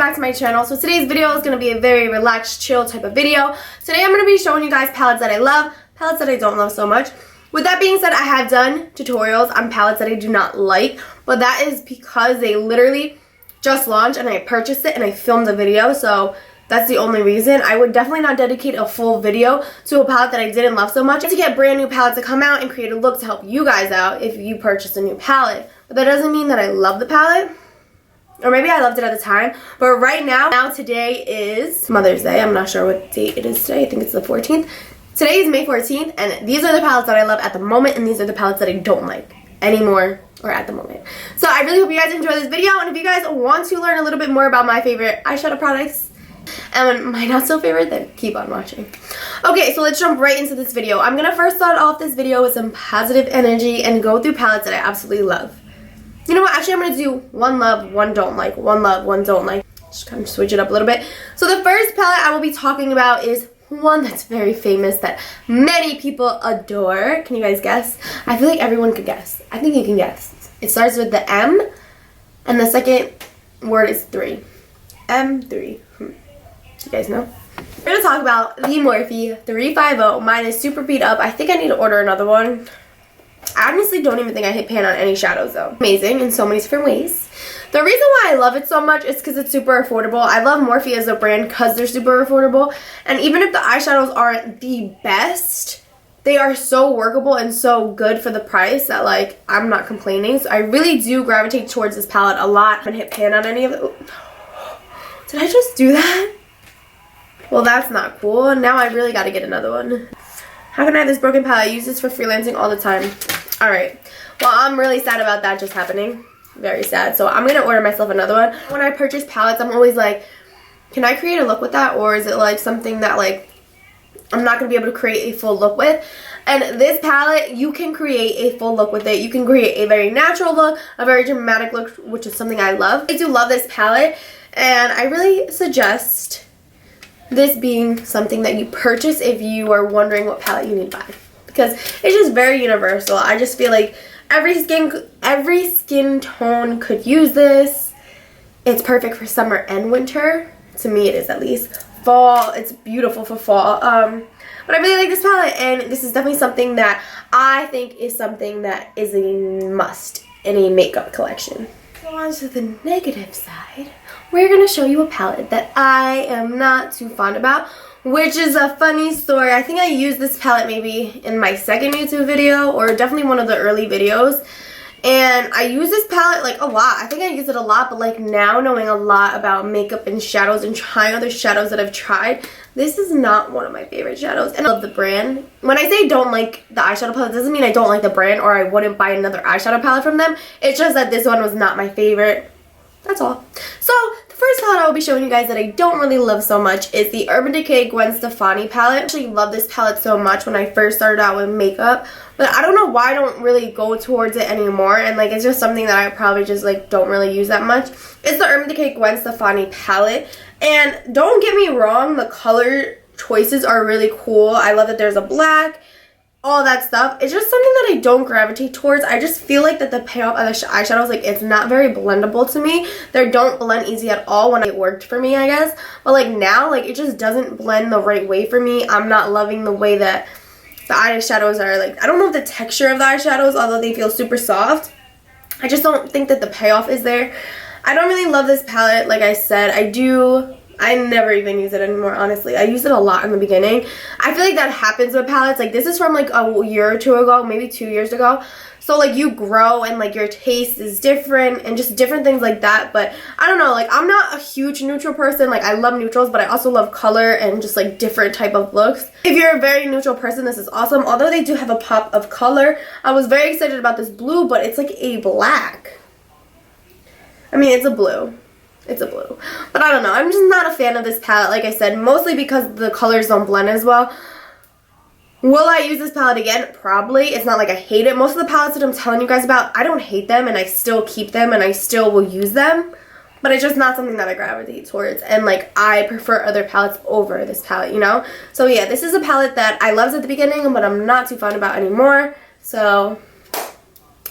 back to my channel. So today's video is going to be a very relaxed, chill type of video. Today I'm going to be showing you guys palettes that I love, palettes that I don't love so much. With that being said, I have done tutorials on palettes that I do not like, but that is because they literally just launched and I purchased it and I filmed the video, so that's the only reason. I would definitely not dedicate a full video to a palette that I didn't love so much. To get brand new palettes to come out and create a look to help you guys out if you purchase a new palette. But that doesn't mean that I love the palette. Or maybe I loved it at the time. But right now today is Mother's Day. I'm not sure what date it is today. I think it's the 14th. Today is May 14th, and these are the palettes that I love at the moment, and these are the palettes that I don't like anymore or at the moment. So I really hope you guys enjoy this video, and if you guys want to learn a little bit more about my favorite eyeshadow products and my not so favorite, then keep on watching. Okay, so let's jump right into this video. I'm going to first start off this video with some positive energy and go through palettes that I absolutely love. You know what? Actually, I'm going to do one love, one don't like. One love, one don't like. Just kind of switch it up a little bit. So the first palette I will be talking about is one that's very famous that many people adore. Can you guys guess? I feel like everyone could guess. I think you can guess. It starts with the M, and the second word is 3. M3. You guys know? We're going to talk about the Morphe 350. Mine is super beat up. I think I need to order another one. I honestly don't even think I hit pan on any shadows though. Amazing in so many different ways. The reason why I love it so much is because it's super affordable. I love Morphe as a brand because they're super affordable. And even if the eyeshadows aren't the best, they are so workable and so good for the price that, like, I'm not complaining. So I really do gravitate towards this palette a lot. I haven't hit pan on any of it. Did I just do that? Well, that's not cool. Now I really got to get another one. How can I have this broken palette? I use this for freelancing all the time. Alright. Well, I'm really sad about that just happening. Very sad. So I'm going to order myself another one. When I purchase palettes, I'm always like, can I create a look with that? Or is it like something that, like, I'm not going to be able to create a full look with? And this palette, you can create a full look with it. You can create a very natural look, a very dramatic look, which is something I love. I do love this palette. And I really suggest this being something that you purchase if you are wondering what palette you need to buy, because it's just very universal. I just feel like every skin tone could use this. It's perfect for summer and winter. To me, it is, at least. Fall, it's beautiful for fall. But I really like this palette, and this is definitely something that I think is something that is a must in a makeup collection. So on to the negative side, we're going to show you a palette that I am not too fond about, which is a funny story. I think I used this palette maybe in my second YouTube video, or definitely one of the early videos. And I use this palette like a lot. I think I use it a lot, but like now knowing a lot about makeup and shadows and trying other shadows that I've tried, this is not one of my favorite shadows. And I love the brand. When I say don't like the eyeshadow palette, it doesn't mean I don't like the brand or I wouldn't buy another eyeshadow palette from them. It's just that this one was not my favorite. That's all. So the first palette I will be showing you guys that I don't really love so much is the Urban Decay Gwen Stefani palette. I actually love this palette so much when I first started out with makeup, but I don't know why I don't really go towards it anymore, and like it's just something that I probably just like don't really use that much. It's the Urban Decay Gwen Stefani palette, and don't get me wrong, the color choices are really cool. I love that there's a black, all that stuff. It's just something that I don't gravitate towards. I just feel like that the payoff of the eyeshadows, like, it's not very blendable to me. They don't blend easy at all when it worked for me, I guess. But like now, like, it just doesn't blend the right way for me. I'm not loving the way that the eyeshadows are. Like, I don't know if the texture of the eyeshadows, although they feel super soft, I just don't think that the payoff is there. I don't really love this palette. Like I said, I never even use it anymore, honestly. I used it a lot in the beginning. I feel like that happens with palettes. Like, this is from like a year or two ago, maybe 2 years ago. So like you grow and like your taste is different and just different things like that. But I don't know, like I'm not a huge neutral person. Like I love neutrals, but I also love color and just like different type of looks. If you're a very neutral person, this is awesome. Although they do have a pop of color. I was very excited about this blue, but it's like a black. I mean, it's a blue. It's a blue. But I don't know. I'm just not a fan of this palette, like I said, mostly because the colors don't blend as well. Will I use this palette again? Probably. It's not like I hate it. Most of the palettes that I'm telling you guys about, I don't hate them, and I still keep them, and I still will use them. But it's just not something that I gravitate towards. And like, I prefer other palettes over this palette, you know? So yeah, this is a palette that I loved at the beginning, but I'm not too fond about anymore. So,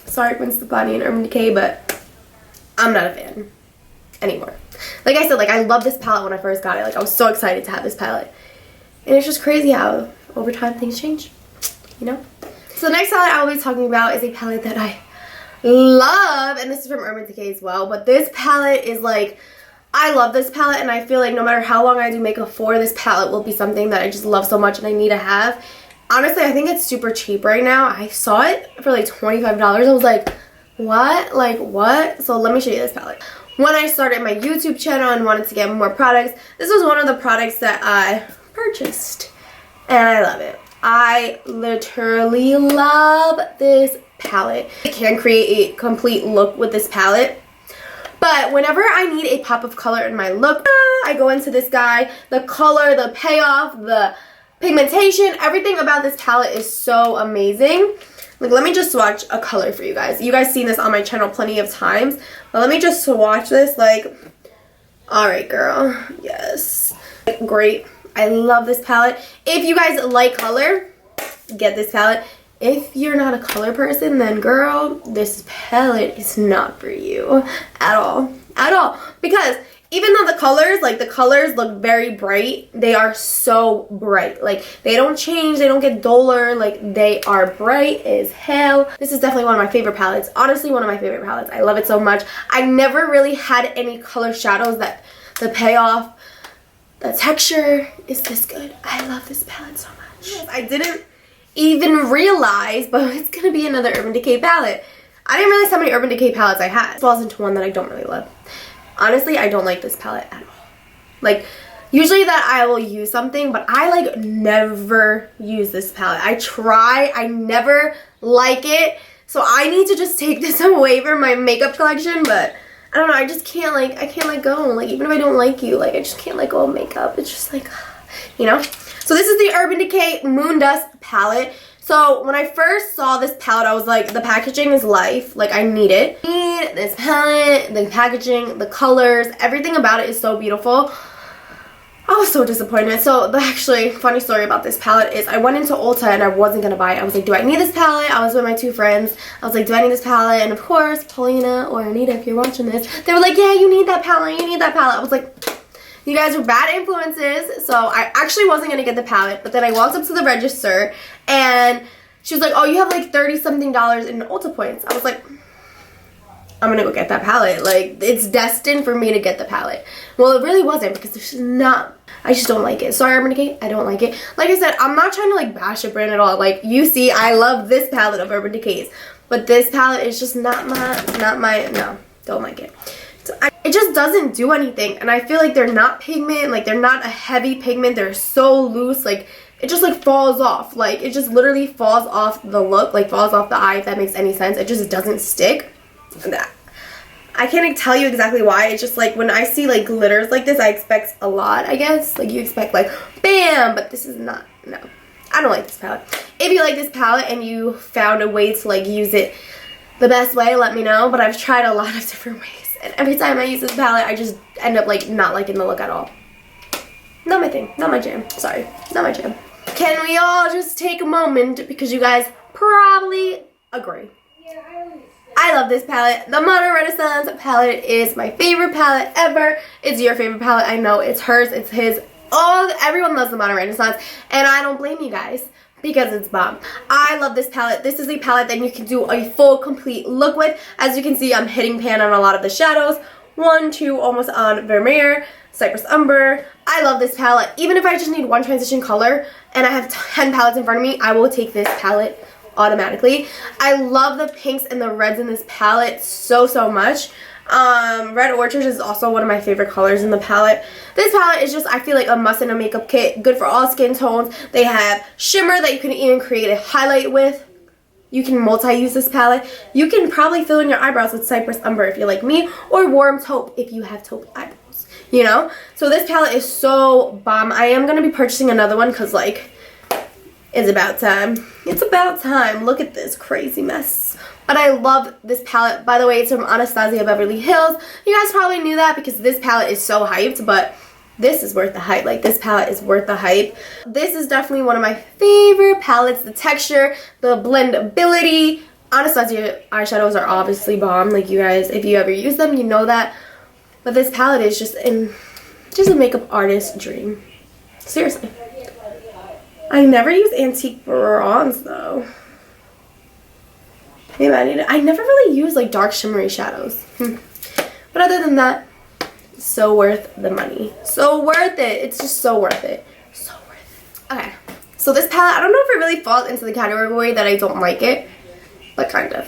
sorry Gwen Stefani and Urban Decay, but I'm not a fan anymore. like I said, like I love this palette when I first got it. Like I was so excited to have this palette. And it's just crazy how over time things change, you know? So the next palette I will be talking about is a palette that I love, and this is from Urban Decay as well, but this palette is like, I love this palette, and I feel like no matter how long I do makeup for, this palette will be something that I just love so much and I need to have. Honestly, I think it's super cheap right now. I saw it for like $25. I was like, what? Like, what? So let me show you this palette. When I started my YouTube channel and wanted to get more products, this was one of the products that I purchased, and I love it. I literally love this palette. I can create a complete look with this palette, but whenever I need a pop of color in my look, I go into this guy. The color, the payoff, the pigmentation, everything about this palette is so amazing. Like, let me just swatch a color for you guys. You guys seen this on my channel plenty of times, but let me just swatch this. Like, all right, girl, yes, great. I love this palette. If you guys like color, get this palette. If you're not a color person, then girl, this palette is not for you at all. At all. Because even though the colors look very bright, they are so bright. Like, they don't change, they don't get duller, like, they are bright as hell. This is definitely one of my favorite palettes. Honestly, one of my favorite palettes. I love it so much. I never really had any color shadows that the payoff, the texture is this good. I love this palette so much. I didn't even realize, but it's gonna be another Urban Decay palette. I didn't realize how many Urban Decay palettes I had. This falls into one that I don't really love. Honestly, I don't like this palette at all. Like, usually that I will use something, but I like never use this palette. I try, I never like it. So I need to just take this away from my makeup collection, but I don't know, I just can't like, I can't let go. Like, even if I don't like you, like, I just can't let go of makeup. It's just like, you know? So this is the Urban Decay Moon Dust palette. So when I first saw this palette, I was like, the packaging is life. Like, I need it. I need this palette, the packaging, the colors, everything about it is so beautiful. I was so disappointed. So the actually funny story about this palette is I went into Ulta and I wasn't going to buy it. I was like, do I need this palette? I was with my two friends. I was like, do I need this palette? And of course, Paulina or Anita, if you're watching this, they were like, yeah, you need that palette. You need that palette. I was like, you guys were bad influences. So I actually wasn't going to get the palette. But then I walked up to the register and she was like, oh, you have like $30-something in Ulta points. I was like, I'm gonna go get that palette. Like, it's destined for me to get the palette. Well, it really wasn't, because there's not, I just don't like it. Sorry, Urban Decay, I don't like it. Like I said, I'm not trying to like bash a brand at all. Like, you see, I love this palette of Urban Decay's, but this palette is just not my, no, don't like it. So it just doesn't do anything, and I feel like they're not pigment, like they're not a heavy pigment, they're so loose, like it just like falls off. Like, it just literally falls off the look, like falls off the eye, if that makes any sense. It just doesn't stick. I can't tell you exactly why. It's just like when I see like glitters like this, I expect a lot, I guess. Like, you expect like bam, but this is not, no. I don't like this palette. If you like this palette and you found a way to like use it the best way, let me know. But I've tried a lot of different ways, and every time I use this palette, I just end up like not liking the look at all. Not my thing, not my jam. Sorry, not my jam. Can we all just take a moment, because you guys probably agree. I love this palette. The Modern Renaissance palette is my favorite palette ever. It's your favorite palette. I know it's hers, it's his. Everyone loves the Modern Renaissance, and I don't blame you guys, because it's bomb. I love this palette. This is a palette that you can do a full, complete look with. As you can see, I'm hitting pan on a lot of the shadows. 1, 2, almost on Vermeer, Cypress Umber. I love this palette. Even if I just need one transition color and I have 10 palettes in front of me, I will take this palette automatically. I love the pinks and the reds in this palette so much. Red Orchard is also one of my favorite colors in the palette. This palette is just, I feel like, a must in a makeup kit. Good for all skin tones. They have shimmer that you can even create a highlight with. You can multi-use this palette. You can probably fill in your eyebrows with Cypress Umber if you're like me, or Warm Taupe if you have taupe eyebrows, you know? So this palette is so bomb. I am going to be purchasing another one because, like, it's about time. It's about time. Look at this crazy mess. But I love this palette. By the way, it's from Anastasia Beverly Hills. You guys probably knew that because this palette is so hyped, but this is worth the hype. Like, this palette is worth the hype. This is definitely one of my favorite palettes. The texture, the blendability. Anastasia eyeshadows are obviously bomb. Like, you guys, if you ever use them, you know that. But this palette is just a makeup artist's dream. Seriously. I never use antique bronze though. Maybe I need it. I never really use like dark shimmery shadows. But other than that, so worth the money. So worth it. It's just so worth it. So worth it. Okay. So this palette, I don't know if it really falls into the category that I don't like it, but kind of.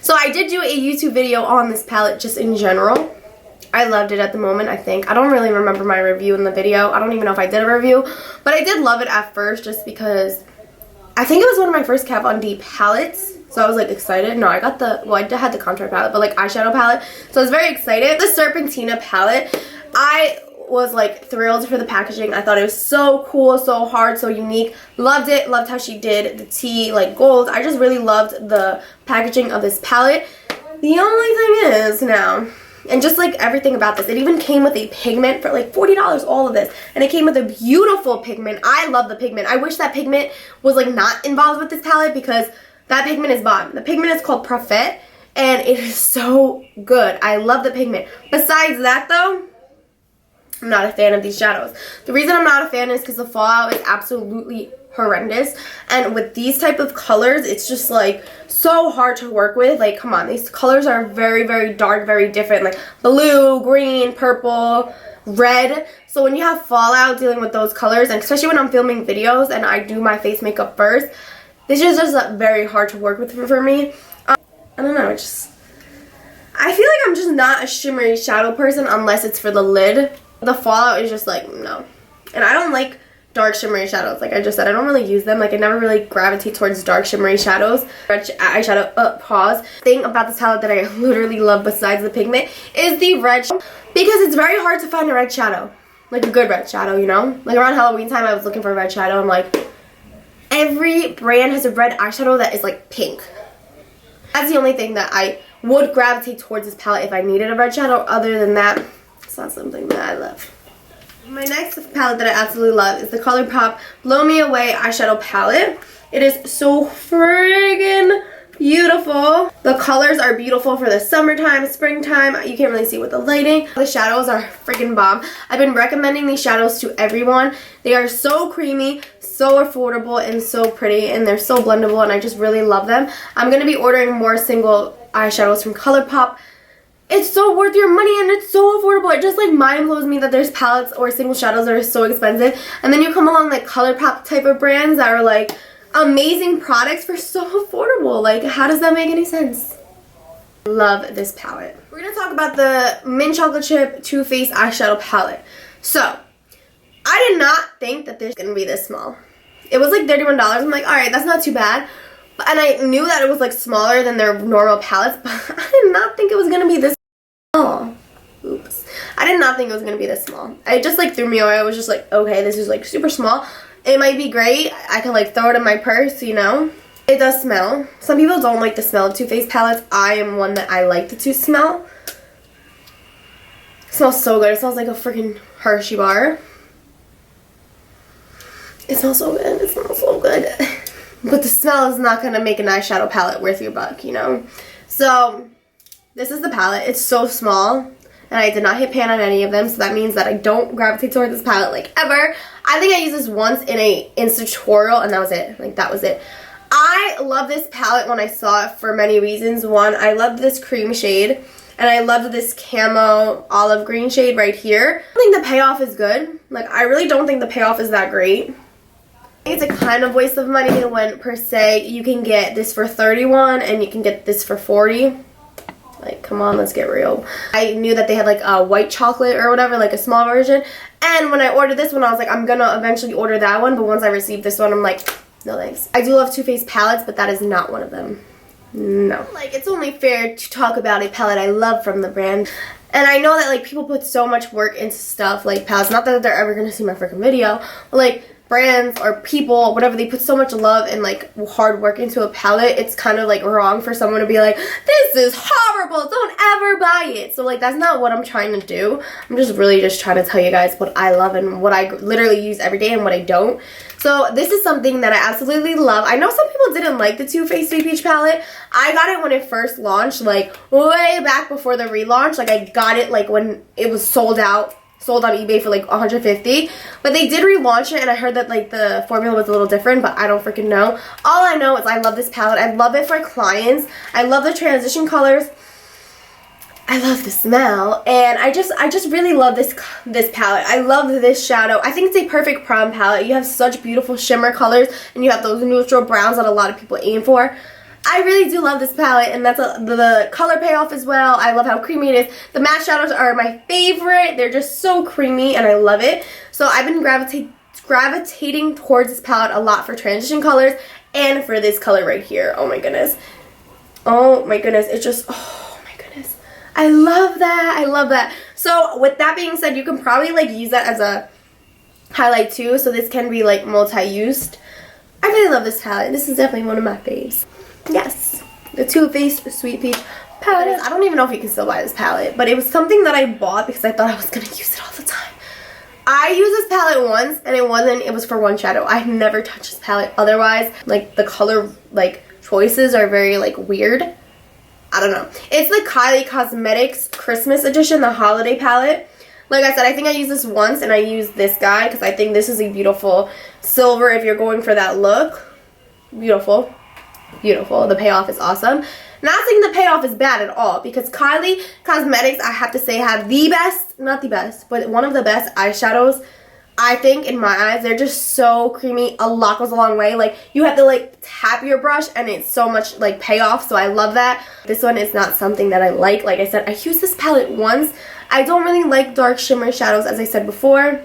So I did do a YouTube video on this palette just in general. I loved it at the moment, I think. I don't really remember my review in the video. I don't even know if I did a review, but I did love it at first just because I think it was one of my first Kat Von D palettes. So I was like excited. No, I got the, well, I had the contour palette, but like eyeshadow palette. So I was very excited. The Serpentina palette, I was like thrilled for the packaging. I thought it was so cool, so hard, so unique. Loved it. Loved how she did the tea like gold. I just really loved the packaging of this palette. The only thing is now, and just like everything about this, it even came with a pigment for like $40, all of this. And it came with a beautiful pigment. I love the pigment. I wish that pigment was like not involved with this palette because that pigment is bomb. The pigment is called Prophet and it is so good. I love the pigment. Besides that though, I'm not a fan of these shadows. The reason I'm not a fan is because the fallout is absolutely horrendous. And with these type of colors, it's just like so hard to work with. Like, come on, these colors are very, very dark, very different. Like blue, green, purple, red. So when you have fallout dealing with those colors, and especially when I'm filming videos and I do my face makeup first, this is just very hard to work with for me. I don't know, I feel like I'm just not a shimmery shadow person unless it's for the lid. The fallout is just like, no. And I don't like dark shimmery shadows. Like I just said, I don't really use them. Like I never really gravitate towards dark shimmery shadows. Red eyeshadow, pause. Thing about this palette that I literally love besides the pigment is the red, because it's very hard to find a red shadow. Like a good red shadow, you know? Like around Halloween time I was looking for a red shadow. I'm like, every brand has a red eyeshadow that is like pink. That's the only thing that I would gravitate towards this palette if I needed a red shadow. Other than that, it's not something that I love. My next palette that I absolutely love is the ColourPop Blow Me Away eyeshadow palette. It is so friggin' beautiful. The colors are beautiful for the summertime, springtime. You can't really see with the lighting. The shadows are friggin' bomb. I've been recommending these shadows to everyone. They are so creamy, so affordable, and so pretty, and they're so blendable, and I just really love them. I'm going to be ordering more single eyeshadows from ColourPop. It's so worth your money and it's so affordable. It just like mind blows me that there's palettes or single shadows that are so expensive. And then you come along like ColourPop type of brands that are like amazing products for so affordable. Like, how does that make any sense? Love this palette. We're going to talk about the Mint Chocolate Chip Too Faced eyeshadow palette. So, I did not think that this was going to be this small. It was like $31. I'm like, alright, that's not too bad. And I knew that it was like smaller than their normal palettes, but I did not think it was going to be this small. Oops. I did not think it was going to be this small. It just like threw me away. I was just like, okay, this is like super small. It might be great. I can like throw it in my purse, you know. It does smell. Some people don't like the smell of Too Faced palettes. I am one that I like the smell. It smells so good. It smells like a freaking Hershey bar. It smells so good. It smells so good. But the smell is not going to make an eyeshadow palette worth your buck, you know. So, this is the palette. It's so small. And I did not hit pan on any of them. So that means that I don't gravitate toward this palette like ever. I think I used this once in a Insta tutorial and that was it. Like that was it. I love this palette when I saw it for many reasons. One, I love this cream shade. And I love this camo olive green shade right here. I think the payoff is good. Like I really don't think the payoff is that great. It's a kind of waste of money when per se you can get this for $31 and you can get this for $40. Like, come on, let's get real. I knew that they had like a white chocolate or whatever, like a small version. And when I ordered this one, I was like, I'm gonna eventually order that one. But once I received this one, I'm like, no thanks. I do love Too Faced palettes, but that is not one of them. No. Like, it's only fair to talk about a palette I love from the brand. And I know that like people put so much work into stuff like palettes. Not that they're ever gonna see my freaking video, but like brands or people, whatever, they put so much love and like hard work into a palette. It's kind of like wrong for someone to be like, this is horrible, don't ever buy it. So like that's not what I'm trying to do. I'm just really just trying to tell you guys what I love and what I literally use every day and what I don't. So So this is something that I absolutely love. I know some people didn't like the Too Faced Sweet Peach palette. I got it when it first launched, like way back before the relaunch. Like I got it like when it was sold out. Sold on eBay for like $150, but they did relaunch it, and I heard that like the formula was a little different, but I don't freaking know. All I know is I love this palette. I love it for clients. I love the transition colors. I love the smell, and I just really love this palette. I love this shadow. I think it's a perfect prom palette. You have such beautiful shimmer colors, and you have those neutral browns that a lot of people aim for. I really do love this palette, and that's the color payoff as well. I love how creamy it is. The matte shadows are my favorite. They're just so creamy, and I love it. So I've been gravitating towards this palette a lot for transition colors and for this color right here. Oh my goodness. Oh my goodness. It's just, oh my goodness. I love that. I love that. So with that being said, you can probably like use that as a highlight too. So this can be like multi-used. I really love this palette. This is definitely one of my faves. Yes, the Too Faced Sweet Peach palette. I don't even know if you can still buy this palette, but it was something that I bought because I thought I was going to use it all the time. I used this palette once, and it was for one shadow. I've never touched this palette otherwise. Like, the color, like, choices are very, like, weird. I don't know. It's the Kylie Cosmetics Christmas Edition, the holiday palette. Like I said, I think I used this once, and I used this guy because I think this is a beautiful silver if you're going for that look. Beautiful. Beautiful. The payoff is awesome. Not saying the payoff is bad at all, because Kylie Cosmetics, I have to say, have the best, not the best, but one of the best eyeshadows, I think, in my eyes. They're just so creamy. A lot goes a long way. Like, you have to, like, tap your brush, and it's so much, like, payoff, so I love that. This one is not something that I like. Like I said, I used this palette once. I don't really like dark shimmer shadows, as I said before.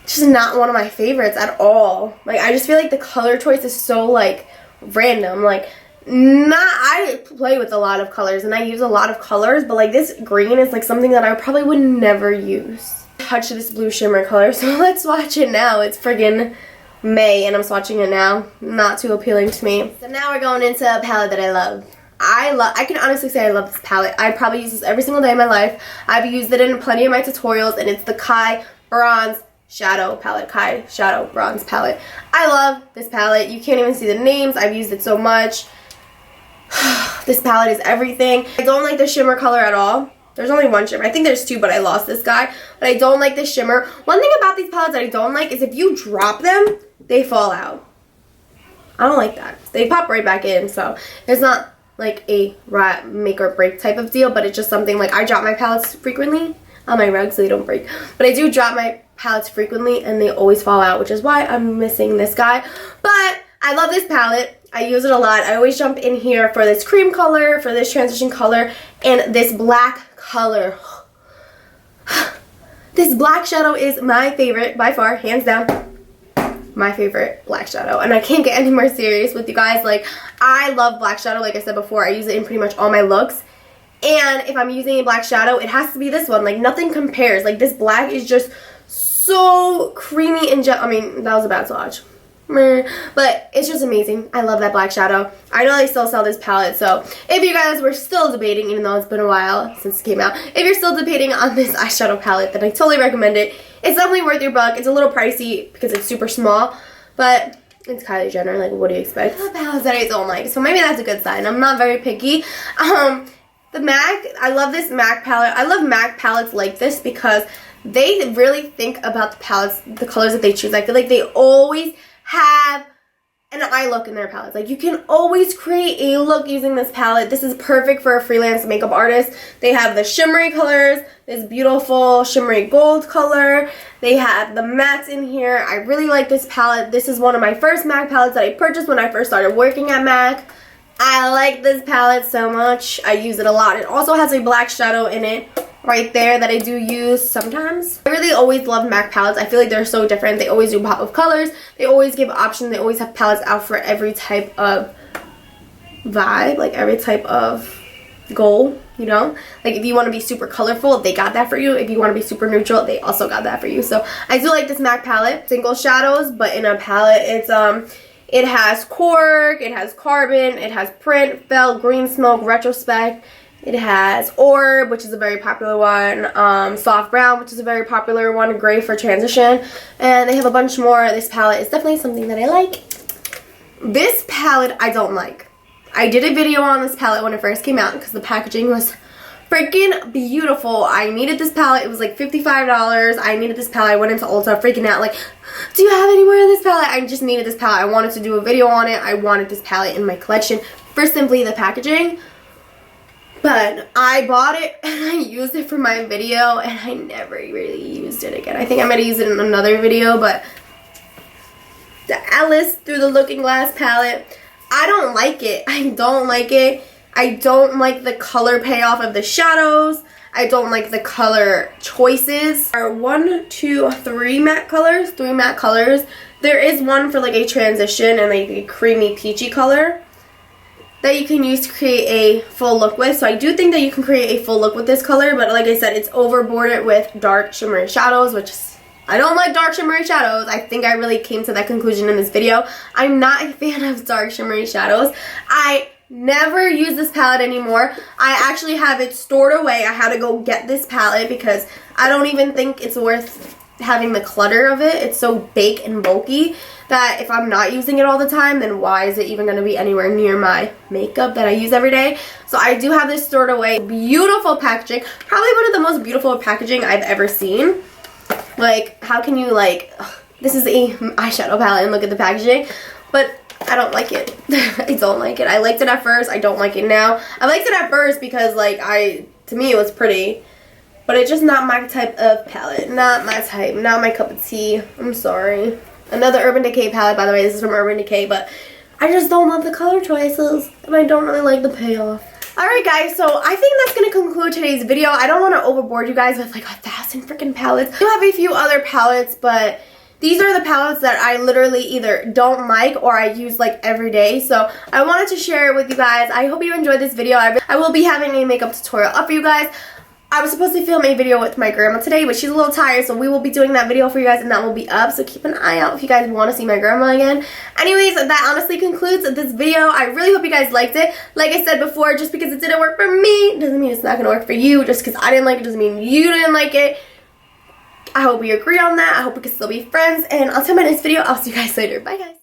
It's just not one of my favorites at all. Like, I just feel like the color choice is so, like, random. Like, I play with a lot of colors, and I use a lot of colors, but, like, this green is, like, something that I probably would never use. Touch this blue shimmer color, so let's swatch it now. It's friggin' May, and I'm swatching it now. Not too appealing to me. So now we're going into a palette that I love. I can honestly say I love this palette. I probably use this every single day of my life. I've used it in plenty of my tutorials, and it's the Kai Bronze Shadow palette. Kai Shadow Bronze palette. I love this palette. You can't even see the names. I've used it so much. This palette is everything. I don't like the shimmer color at all. There's only one shimmer. I think there's two, but I lost this guy. But I don't like the shimmer. One thing about these palettes that I don't like is if you drop them, they fall out. I don't like that. They pop right back in, so it's not like a make or break type of deal, but it's just something like I drop my palettes frequently on my rug so they don't break. But I do drop my palettes frequently, and they always fall out, which is why I'm missing this guy. But I love this palette. I use it a lot. I always jump in here for this cream color, for this transition color, and this black color. This black shadow is my favorite by far, hands down. My favorite black shadow, and I can't get any more serious with you guys. Like, I love black shadow. Like I said before, I use it in pretty much all my looks. And if I'm using a black shadow, it has to be this one. Like, nothing compares. Like, this black is just so creamy and I mean, that was a bad swatch. But it's just amazing. I love that black shadow. I know they still sell this palette, so if you guys were still debating, even though it's been a while since it came out, if you're still debating on this eyeshadow palette, then I totally recommend it. It's definitely worth your buck. It's a little pricey because it's super small, but it's Kylie Jenner. Like, what do you expect? The palettes that I don't like, so maybe that's a good sign. I'm not very picky. The MAC, I love this MAC palette. I love MAC palettes like this because they really think about the palettes, the colors that they choose. I feel like they always have an eye look in their palettes. Like, you can always create a look using this palette. This is perfect for a freelance makeup artist. They have the shimmery colors, this beautiful shimmery gold color. They have the mattes in here. I really like this palette. This is one of my first MAC palettes that I purchased when I first started working at MAC. I like this palette so much. I use it a lot. It also has a black shadow in it right there that I do use sometimes. I really always love MAC palettes. I feel like they're so different. They always do pop of colors. They always give options. They always have palettes out for every type of vibe, like every type of goal, you know? Like, if you want to be super colorful, they got that for you. If you want to be super neutral, they also got that for you. So I do like this MAC palette. Single shadows, but in a palette. It's it has cork, it has carbon, it has print, felt, green smoke, retrospect. It has Orb, which is a very popular one, Soft Brown, which is a very popular one, Gray for transition, and they have a bunch more. This palette is definitely something that I like. This palette I don't like. I did a video on this palette when it first came out because the packaging was freaking beautiful. I needed this palette. It was like $55. I needed this palette. I went into Ulta freaking out like, do you have any more of this palette? I just needed this palette. I wanted to do a video on it. I wanted this palette in my collection for simply the packaging. But I bought it and I used it for my video and I never really used it again. I think I might have used it in another video, but the Alice Through the Looking Glass palette, I don't like it. I don't like it. I don't like the color payoff of the shadows. I don't like the color choices. There are 1, 2, 3 matte colors. 3 matte colors. There is one for like a transition and like a creamy peachy color that you can use to create a full look with. So I do think that you can create a full look with this color, but like I said, it's overboarded with dark shimmery shadows, which is, I don't like dark shimmery shadows. I think I really came to that conclusion in this video. I'm not a fan of dark shimmery shadows. I never use this palette anymore. I actually have it stored away. I had to go get this palette because I don't even think it's worth having the clutter of it. It's so big and bulky that if I'm not using it all the time, then why is it even going to be anywhere near my makeup that I use every day? So I do have this stored away. Beautiful packaging. Probably one of the most beautiful packaging I've ever seen. Like, how can you like, ugh, this is a eyeshadow palette and look at the packaging, but I don't like it. I don't like it. I liked it at first. I don't like it now. I liked it at first because like to me it was pretty, but it's just not my type of palette. Not my type. Not my cup of tea. I'm sorry. Another Urban Decay palette, by the way. This is from Urban Decay, but I just don't love the color choices and I don't really like the payoff. Alright guys, so I think that's going to conclude today's video. I don't want to overboard you guys with like 1,000 freaking palettes. I do have a few other palettes, but these are the palettes that I literally either don't like or I use like every day. So I wanted to share it with you guys. I hope you enjoyed this video. I will be having a makeup tutorial up for you guys. I was supposed to film a video with my grandma today, but she's a little tired, so we will be doing that video for you guys and that will be up. So keep an eye out if you guys want to see my grandma again. Anyways, that honestly concludes this video. I really hope you guys liked it. Like I said before, just because it didn't work for me doesn't mean it's not going to work for you. Just because I didn't like it doesn't mean you didn't like it. I hope we agree on that. I hope we can still be friends. And until my next video, I'll see you guys later. Bye, guys.